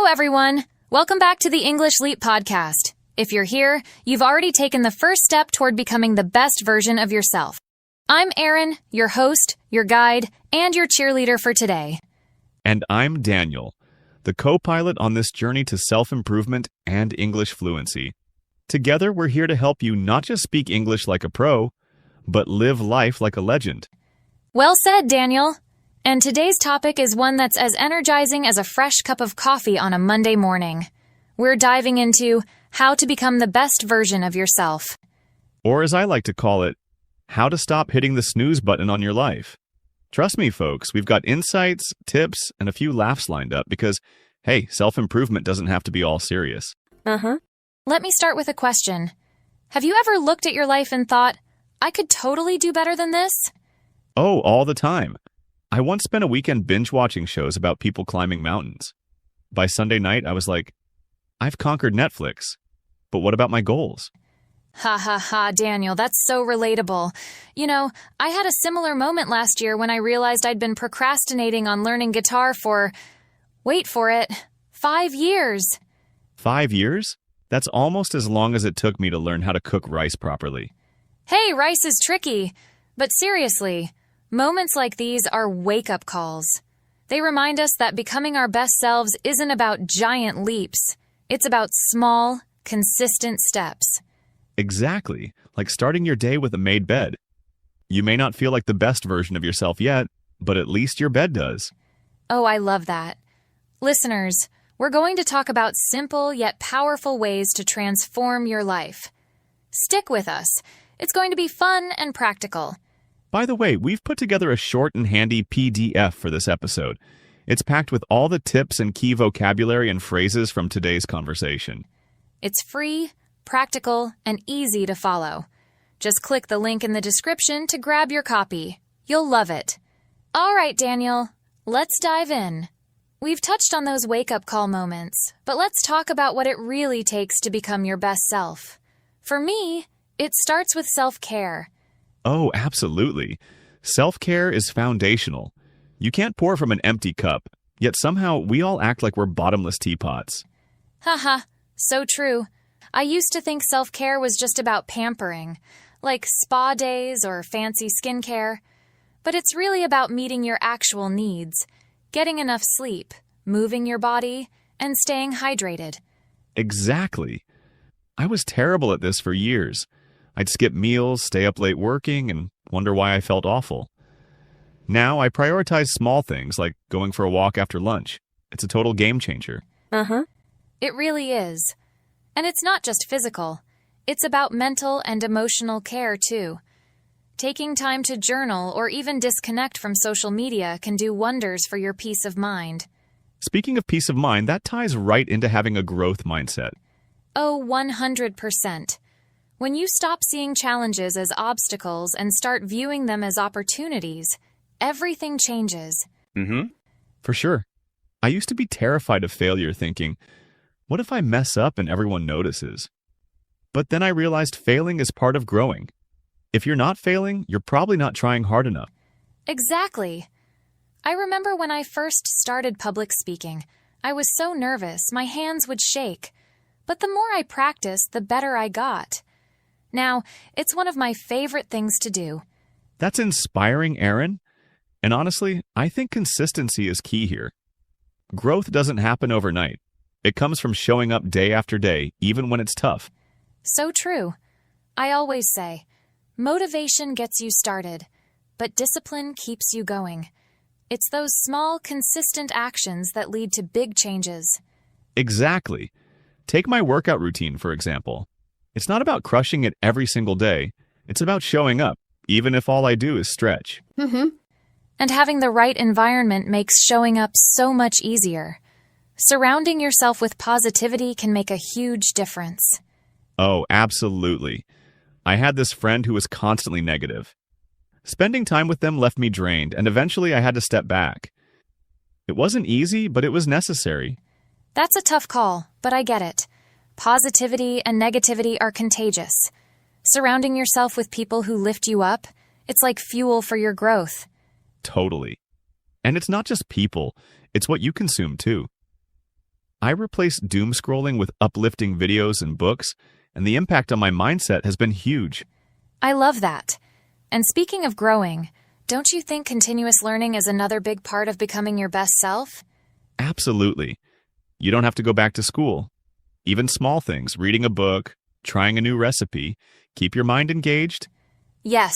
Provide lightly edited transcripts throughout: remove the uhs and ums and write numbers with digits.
everyone. Welcome back to the English Leap podcast. If you're here, you've already taken the first step toward becoming the best version of yourself. I'm Erin, your host, your guide, and your cheerleader for today. And I'm Daniel, the co-pilot on this journey to self-improvement and English fluency. Together, we're here to help you not just speak English like a pro, but live life like a legend. Well said, Daniel. And today's topic is one that's as energizing as a fresh cup of coffee on a Monday morning. We're diving into how to become the best version of yourself. Or as I like to call it, how to stop hitting the snooze button on your life. Trust me, folks, we've got insights, tips, and a few laughs lined up because, hey, self-improvement doesn't have to be all serious. Let me start with a question. Have you ever looked at your life and thought, I could totally do better than this? Oh, all the time. I once spent a weekend binge-watching shows about people climbing mountains. By Sunday night, I was like, I've conquered Netflix, but what about my goals? Ha ha ha, Daniel, that's so relatable. You know, I had a similar moment last year when I realized I'd been procrastinating on learning guitar for, wait for it, 5 years. 5 years? That's almost as long as it took me to learn how to cook rice properly. Hey, rice is tricky. But seriously, moments like these are wake-up calls. They remind us that becoming our best selves isn't about giant leaps. It's about small, consistent steps. Exactly, like starting your day with a made bed. You may not feel like the best version of yourself yet, but at least your bed does. Oh, I love that. Listeners, we're going to talk about simple yet powerful ways to transform your life. Stick with us. It's going to be fun and practical. By the way, we've put together a short and handy PDF for this episode. It's packed with all the tips and key vocabulary and phrases from today's conversation. It's free, practical, and easy to follow. Just click the link in the description to grab your copy. You'll love it. All right, Daniel, let's dive in. We've touched on those wake-up call moments, but let's talk about what it really takes to become your best self. For me, it starts with self-care. Oh, absolutely. Self-care is foundational. You can't pour from an empty cup, yet somehow we all act like we're bottomless teapots. Haha, so true. I used to think self-care was just about pampering, like spa days or fancy skincare. But it's really about meeting your actual needs, getting enough sleep, moving your body, and staying hydrated. Exactly. I was terrible at this for years. I'd skip meals, stay up late working, and wonder why I felt awful. Now I prioritize small things like going for a walk after lunch. It's a total game changer. It really is. And it's not just physical. It's about mental and emotional care, too. Taking time to journal or even disconnect from social media can do wonders for your peace of mind. Speaking of peace of mind, that ties right into having a growth mindset. Oh, 100%. When you stop seeing challenges as obstacles and start viewing them as opportunities, everything changes. For sure. I used to be terrified of failure, thinking, what if I mess up and everyone notices? But then I realized failing is part of growing. If you're not failing, you're probably not trying hard enough. Exactly. I remember when I first started public speaking, I was so nervous, my hands would shake. But the more I practiced, the better I got. Now, it's one of my favorite things to do. That's inspiring, Erin. And honestly, I think consistency is key here. Growth doesn't happen overnight. It comes from showing up day after day, even when it's tough. So true. I always say, motivation gets you started, but discipline keeps you going. It's those small, consistent actions that lead to big changes. Exactly. Take my workout routine, for example. It's not about crushing it every single day. It's about showing up, even if all I do is stretch. And having the right environment makes showing up so much easier. Surrounding yourself with positivity can make a huge difference. Oh, absolutely. I had this friend who was constantly negative. Spending time with them left me drained, and eventually I had to step back. It wasn't easy, but it was necessary. That's a tough call, but I get it. Positivity and negativity are contagious. Surrounding yourself with people who lift you up, it's like fuel for your growth. Totally. And it's not just people, it's what you consume too. I replaced doom scrolling with uplifting videos and books, and the impact on my mindset has been huge. I love that. And speaking of growing, don't you think continuous learning is another big part of becoming your best self? Absolutely. You don't have to go back to school. Even small things, reading a book, trying a new recipe, keep your mind engaged. Yes,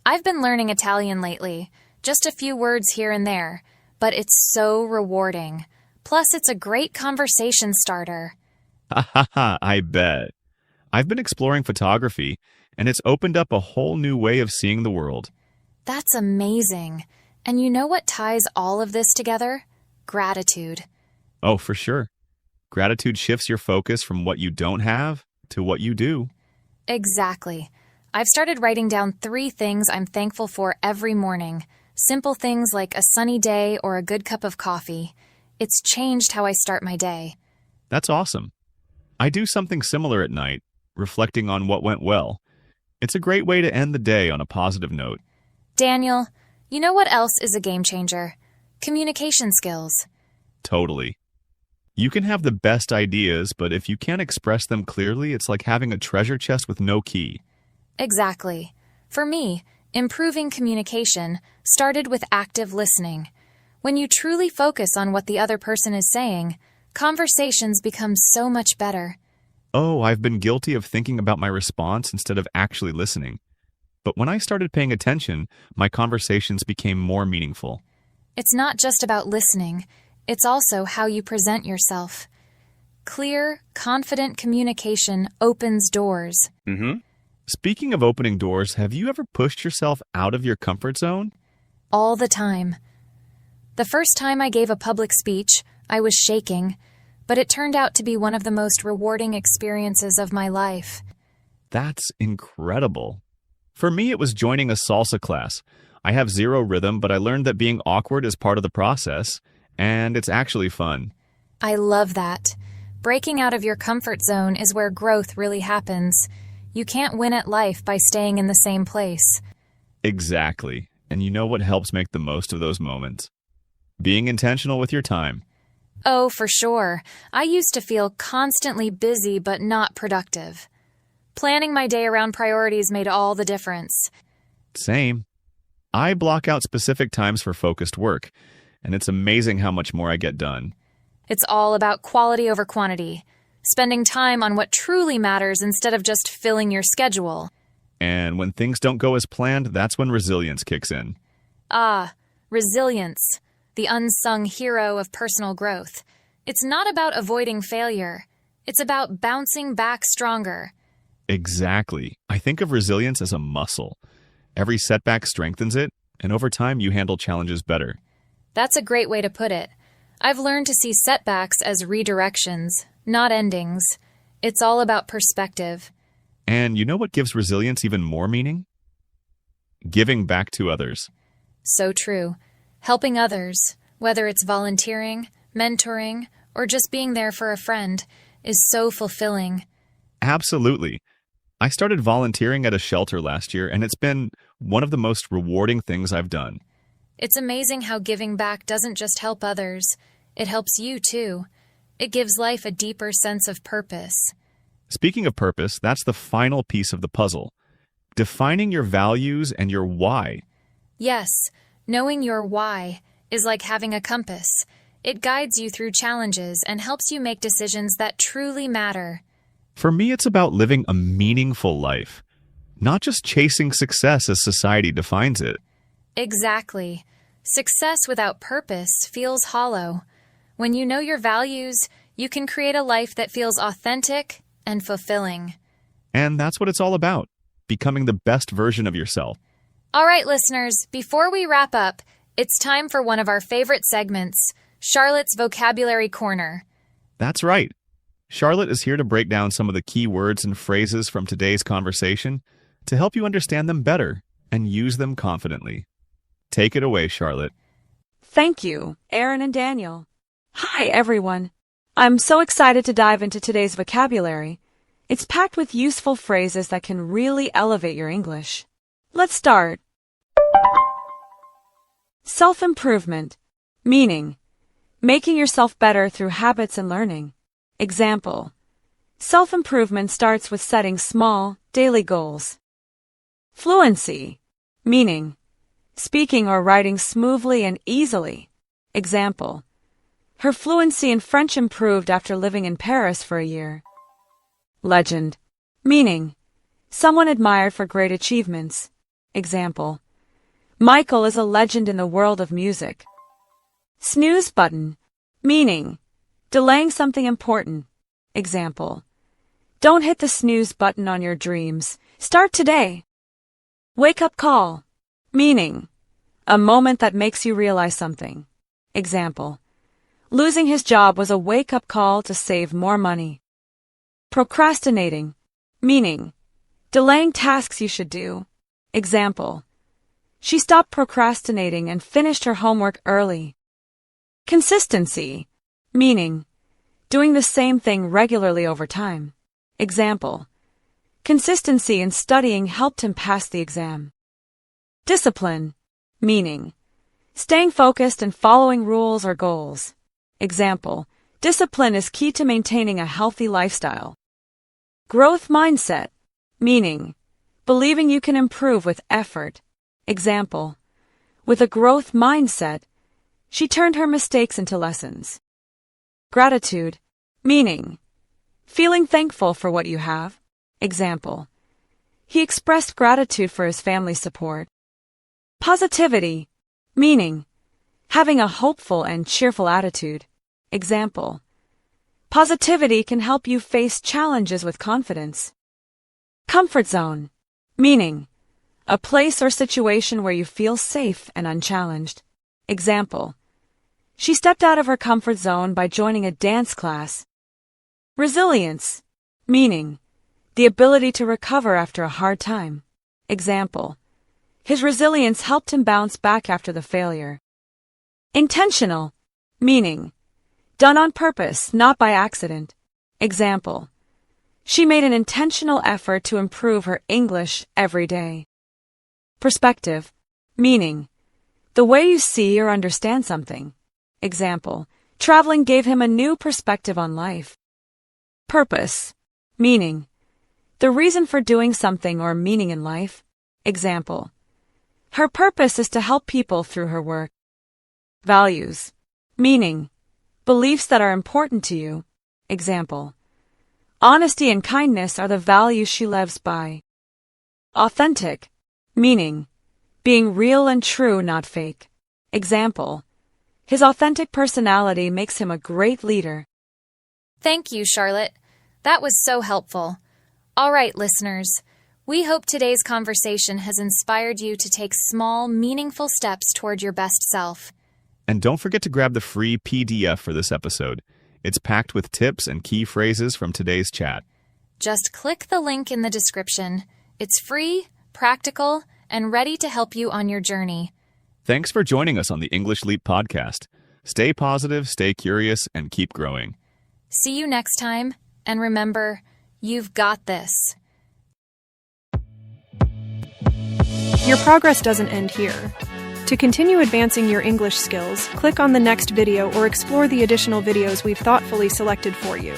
I've been learning Italian lately, just a few words here and there, but it's so rewarding. Plus, it's a great conversation starter. Ha ha ha, I bet. I've been exploring photography, and it's opened up a whole new way of seeing the world. That's amazing. And you know what ties all of this together? Gratitude. Oh, for sure. Gratitude shifts your focus from what you don't have to what you do. Exactly. I've started writing down 3 things I'm thankful for every morning. Simple things like a sunny day or a good cup of coffee. It's changed how I start my day. That's awesome. I do something similar at night, reflecting on what went well. It's a great way to end the day on a positive note. Daniel, you know what else is a game changer? Communication skills. Totally. You can have the best ideas, but if you can't express them clearly, it's like having a treasure chest with no key. Exactly. For me, improving communication started with active listening. When you truly focus on what the other person is saying, conversations become so much better. Oh, I've been guilty of thinking about my response instead of actually listening. But when I started paying attention, my conversations became more meaningful. It's not just about listening, it's also how you present yourself. Clear, confident communication opens doors. Speaking of opening doors, have you ever pushed yourself out of your comfort zone? All the time. The first time I gave a public speech, I was shaking, but it turned out to be one of the most rewarding experiences of my life. That's incredible. For me, it was joining a salsa class. I have zero rhythm, but I learned that being awkward is part of the process, and it's actually fun. I love that. Breaking out of your comfort zone is where growth really happens. You can't win at life by staying in the same place. Exactly. And you know what helps make the most of those moments? Being intentional with your time. Oh, for sure. I used to feel constantly busy but not productive. Planning my day around priorities made all the difference. Same. I block out specific times for focused work, and it's amazing how much more I get done. It's all about quality over quantity. Spending time on what truly matters instead of just filling your schedule. And when things don't go as planned, that's when resilience kicks in. Ah, resilience, the unsung hero of personal growth. It's not about avoiding failure. It's about bouncing back stronger. Exactly. I think of resilience as a muscle. Every setback strengthens it, and over time you handle challenges better. That's a great way to put it. I've learned to see setbacks as redirections, not endings. It's all about perspective. And you know what gives resilience even more meaning? Giving back to others. So true. Helping others, whether it's volunteering, mentoring, or just being there for a friend, is so fulfilling. Absolutely. I started volunteering at a shelter last year, and it's been one of the most rewarding things I've done. It's amazing how giving back doesn't just help others. It helps you, too. It gives life a deeper sense of purpose. Speaking of purpose, that's the final piece of the puzzle. Defining your values and your why. Yes, knowing your why is like having a compass. It guides you through challenges and helps you make decisions that truly matter. For me, it's about living a meaningful life, not just chasing success as society defines it. Exactly. Success without purpose feels hollow. When you know your values, you can create a life that feels authentic and fulfilling. And that's what it's all about, becoming the best version of yourself. All right, listeners, before we wrap up, it's time for one of our favorite segments, Charlotte's Vocabulary Corner. That's right. Charlotte is here to break down some of the key words and phrases from today's conversation to help you understand them better and use them confidently. Take it away, Charlotte. Thank you, Aaron and Daniel. Hi, everyone. I'm so excited to dive into today's vocabulary. It's packed with useful phrases that can really elevate your English. Let's start. Self-improvement. Meaning, making yourself better through habits and learning. Example: self-improvement starts with setting small, daily goals. Fluency, meaning speaking or writing smoothly and easily. Example: her fluency in French improved after living in Paris for a year. Legend, meaning someone admired for great achievements. Example: Michael is a legend in the world of music. Snooze button, meaning delaying something important. Example: don't hit the snooze button on your dreams. Start today. Wake-up call, meaning a moment that makes you realize something. Example: losing his job was a wake-up call to save more money. Procrastinating, meaning delaying tasks you should do. Example: she stopped procrastinating and finished her homework early. Consistency, meaning doing the same thing regularly over time. Example: consistency in studying helped him pass the exam. Discipline, meaning staying focused and following rules or goals. Example: discipline is key to maintaining a healthy lifestyle. Growth mindset, meaning believing you can improve with effort. Example: with a growth mindset, she turned her mistakes into lessons. Gratitude, meaning feeling thankful for what you have. Example: he expressed gratitude for his family's support. Positivity, meaning having a hopeful and cheerful attitude. Example: positivity can help you face challenges with confidence. Comfort zone, meaning a place or situation where you feel safe and unchallenged. Example: she stepped out of her comfort zone by joining a dance class. Resilience, meaning the ability to recover after a hard time. Example: his resilience helped him bounce back after the failure. Intentional, meaning done on purpose, not by accident. Example: she made an intentional effort to improve her English every day. Perspective, meaning the way you see or understand something. Example: traveling gave him a new perspective on life. Purpose, meaning the reason for doing something or meaning in life. Example: her purpose is to help people through her work. Values, meaning beliefs that are important to you. Example: honesty and kindness are the values she lives by. Authentic, meaning being real and true, not fake. Example: his authentic personality makes him a great leader. Thank you, Charlotte. That was so helpful. All right, listeners. We hope today's conversation has inspired you to take small, meaningful steps toward your best self. And don't forget to grab the free PDF for this episode. It's packed with tips and key phrases from today's chat. Just click the link in the description. It's free, practical, and ready to help you on your journey. Thanks for joining us on the English Leap podcast. Stay positive, stay curious, and keep growing. See you next time, and remember, you've got this. Your progress doesn't end here. To continue advancing your English skills, click on the next video or explore the additional videos we've thoughtfully selected for you.